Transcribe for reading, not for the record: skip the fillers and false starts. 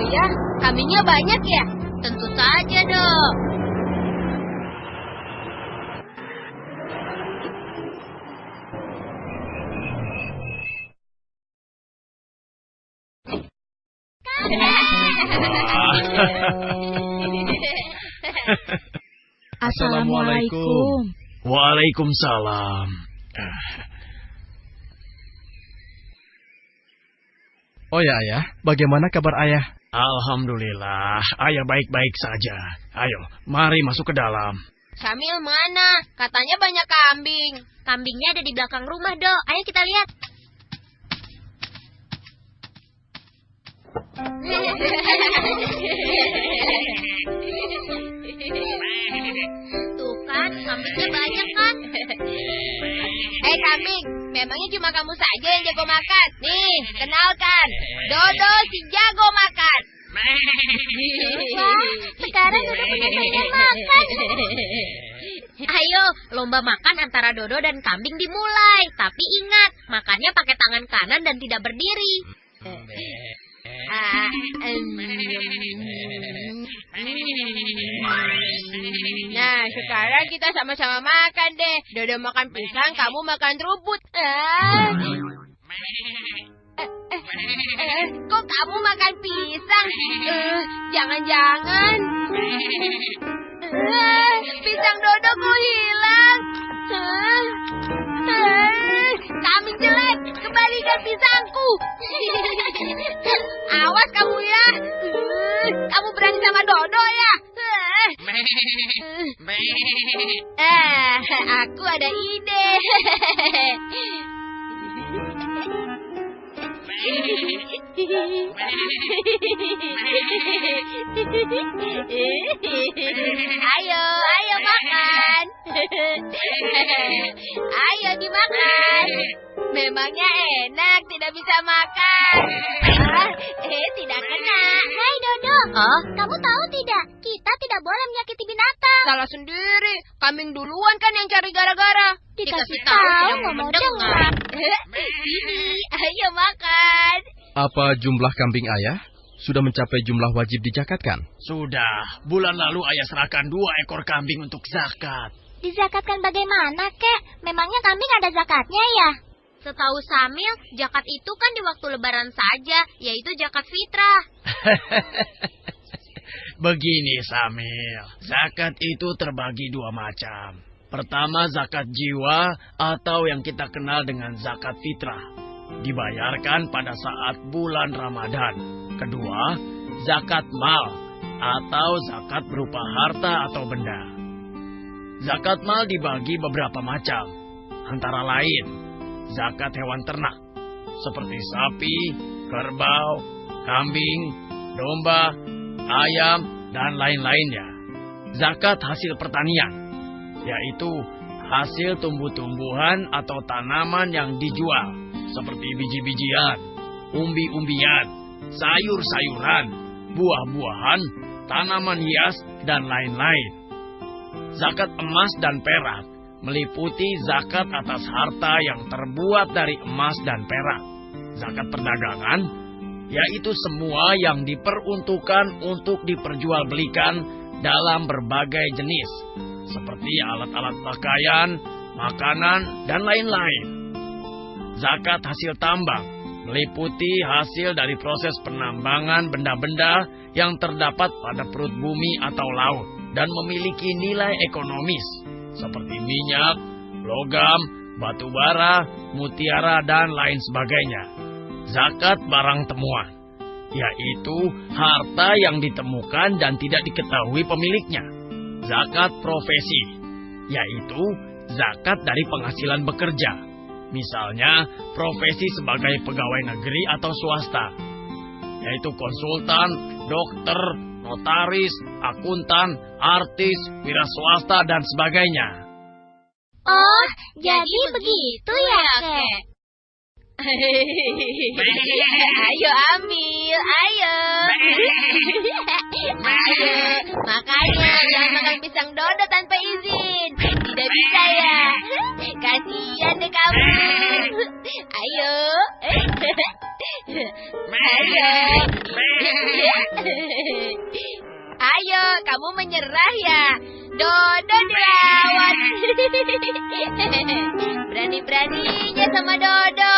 iya, kambingnya banyak ya? Tentu saja dong. Assalamualaikum. Waalaikumsalam. Oh ya, Ayah. Bagaimana kabar Ayah? Alhamdulillah, ayah baik-baik saja. Ayo, mari masuk ke dalam. Samil mana? Katanya banyak kambing. Kambingnya ada di belakang rumah, Dok. Ayo kita lihat. Tuh kan, kambingnya banyak kan? Kambing, memangnya cuma kamu saja yang jago makan? Nih, kenalkan, Dodo si jago makan. Wah, sekarang Dodo punya mainan makan. Ayo, lomba makan antara Dodo dan kambing dimulai. Tapi ingat, makannya pakai tangan kanan dan tidak berdiri. Nah, sekarang kita sama-sama makan deh. Dodo makan pisang, kamu makan rumput. Kok kamu makan pisang? Jangan-jangan pisang Dodo kok hilang? Kambing jelek, kembalikan pisangku. Awas kamu ya. Kamu berani sama Dodo ya? Aku ada ide. Ayo makan. Ayo dimakan. Memangnya enak tidak bisa makan. Tidak kena. Hai Dodo, kamu tahu tidak? Kita tidak boleh menyakiti binatang. Salah sendiri. Kambing duluan kan yang cari gara-gara. Dikasih tahu nggak mau dengar. Sini, ayo makan. Apa jumlah kambing Ayah sudah mencapai jumlah wajib dizakatkan? Sudah, bulan lalu ayah serahkan 2 ekor kambing untuk zakat. Dizakatkan bagaimana, Kek? Memangnya kambing ada zakatnya ya? Setahu Samil, zakat itu kan di waktu lebaran saja, yaitu zakat fitrah. Begini Samil, zakat itu terbagi 2 macam. Pertama zakat jiwa atau yang kita kenal dengan zakat fitrah. Dibayarkan pada saat bulan Ramadan. Kedua, zakat mal atau zakat berupa harta atau benda. Zakat mal dibagi beberapa macam. Antara lain, zakat hewan ternak seperti sapi, kerbau, kambing, domba, ayam, dan lain-lainnya. Zakat hasil pertanian, yaitu hasil tumbuh-tumbuhan atau tanaman yang dijual, seperti biji-bijian, umbi-umbian, sayur-sayuran, buah-buahan, tanaman hias, dan lain-lain. Zakat emas dan perak meliputi zakat atas harta yang terbuat dari emas dan perak. Zakat perdagangan, yaitu semua yang diperuntukkan untuk diperjualbelikan dalam berbagai jenis, seperti alat-alat pakaian, makanan, dan lain-lain. Zakat hasil tambang meliputi hasil dari proses penambangan benda-benda yang terdapat pada perut bumi atau laut dan memiliki nilai ekonomis seperti minyak, logam, batu bara, mutiara, dan lain sebagainya. Zakat barang temuan, yaitu harta yang ditemukan dan tidak diketahui pemiliknya. Zakat profesi, yaitu zakat dari penghasilan bekerja. Misalnya, profesi sebagai pegawai negeri atau swasta, yaitu konsultan, dokter, notaris, akuntan, artis, wira swasta, dan sebagainya. Oh, jadi begitu ya, Kek? Ayo ambil, ayo. Ayo, makanya jangan makan pisang Dodo tanpa izin. Tidak bisa ya. Kasihan deh kamu. Ayo. Ayo. kamu menyerah ya? Dodo dilawan. Berani-beraninya sama Dodo.